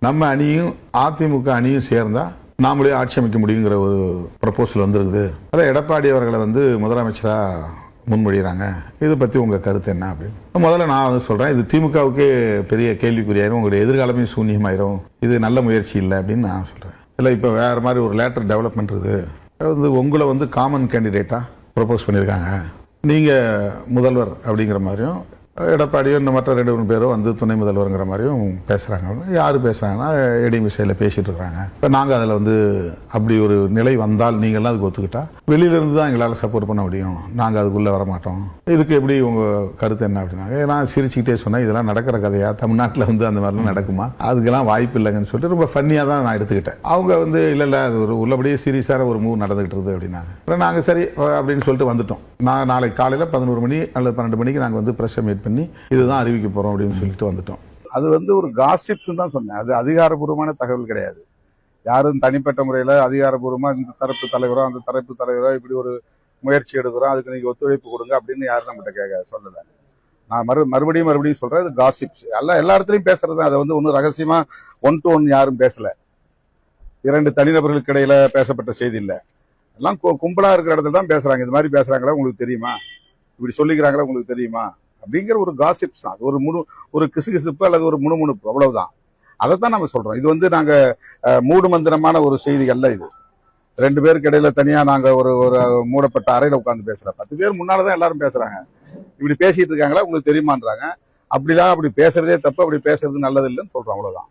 நம்ம அணியும் அதிமுக அணியும் சேர்ந்தா நாமளே ஆட்சி அமைக்க முடியுங்கிற ஒரு ப்ரப்போசல் வந்துருக்குது. அதான் எடப்பாடி அவர்களை முதலமைச்சரா முன்மொழிகிறாங்க. இதை பத்தி உங்க கருத்து என்ன அப்படின்னு முதல்ல நான் சொல்றேன். இது திமுகவுக்கே பெரிய கேள்விக்குறியாயிரும், உங்களுடைய எதிர்காலமே சூன்யமாயிரும், இது நல்ல முயற்சி இல்லை அப்படின்னு நான் சொல்றேன். இல்லை இப்போ வேற மாதிரி ஒரு லேட்டர் டெவலப்மெண்ட் இருக்குது. உங்களை காமன் கேண்டிடேட்டா ப்ரப்போஸ் பண்ணியிருக்காங்க, நீங்க முதல்வர் அப்படிங்கிற மாதிரியும் எடப்பாடியோ இந்த மற்ற 2-3 பேரோ துணை முதல்வருங்கிற மாதிரியும் பேசுறாங்க. யாரு பேசுறாங்கன்னா ஏடிஎம்கே சைடில் பேசிட்டு இருக்காங்க. இப்போ நாங்கள் அதில் அப்படி ஒரு நிலை வந்தால் நீங்கள்லாம் அதுக்கு ஒத்துக்கிட்டா வெளியில இருந்து தான் எங்களால் சப்போர்ட் பண்ண முடியும், நாங்கள் அதுக்குள்ள வர மாட்டோம். இதுக்கு எப்படி உங்க கருத்து என்ன அப்படின்னாங்க. நான் சிரிச்சுக்கிட்டே சொன்னேன், இதெல்லாம் நடக்கிற கதையா, தமிழ்நாட்டில் அந்த மாதிரிலாம் நடக்குமா, அதுக்கெல்லாம் வாய்ப்பு இல்லைங்கன்னு சொல்லிட்டு ரொம்ப ஃபன்னியாக தான் நான் எடுத்துக்கிட்டேன். அவங்க இல்லை அது ஒரு உள்ளபடியே சீரியஸான ஒரு மூவ் நடந்துகிட்டு இருக்குது அப்படின்னாங்க. நாங்கள் சரி அப்படின்னு சொல்லிட்டு வந்துட்டோம். நான் நாளைக்கு காலையில் 11 மணி அல்லது 12 மணிக்கு நாங்கள் ப்ரெஸ்ஸை மீட் பண்ணி இதுதான் அறிவிக்க போறோம் அப்படின்னு சொல்லிட்டு வந்துட்டோம். அது ஒரு காசிப்ஸ் தான் சொன்னேன். அது அதிகாரப்பூர்வமான தகவல் கிடையாது. யாரும் தனிப்பட்ட முறையில் அதிகாரப்பூர்வமா இந்த தரப்பு தலைவரோ அந்த தரப்பு தலைவரோ இப்படி ஒரு முயற்சி எடுக்கிறோம், அதுக்கு நீங்க ஒத்துழைப்பு கொடுங்க அப்படின்னு யாரும் நம்மகிட்ட சொல்லல. நான் மறுபடியும் சொல்றேன், இது காசிப்ஸ். எல்லா இடத்துலையும் பேசுறது. அதை ஒன்றும் ரகசியமா 1 to 1 யாரும் பேசல. 2 தனிநபர்களுக்கு இடையில பேசப்பட்ட செய்தி இல்லை. எல்லாம் கும்பலா இருக்கிற இடத்துல தான் பேசுறாங்க. இது மாதிரி பேசுறாங்களா உங்களுக்கு தெரியுமா, இப்படி சொல்லிக்கிறாங்களா உங்களுக்கு தெரியுமா அப்படிங்கிற ஒரு காசிப்ஸ் தான். ஒரு கிசுகிசுப்பு அல்லது ஒரு முணுமுணுப்பு, அவ்வளவுதான். அதைத்தான் நம்ம சொல்றோம். இது நாங்க மூடு மந்திரமான ஒரு செய்தி அல்ல. இது 2 பேருக்கு இடையில தனியா நாங்க ஒரு மூடப்பட்ட அறையில உட்கார்ந்து பேசுறோம். 10 பேர் முன்னாலதான் எல்லாரும் பேசுறாங்க. இப்படி பேசிட்டு இருக்காங்களா உங்களுக்கு தெரியுமான்றாங்க. அப்படி பேசுறதே தப்பு, அப்படி பேசுறது நல்லது இல்லைன்னு சொல்றோம், அவ்வளவுதான்.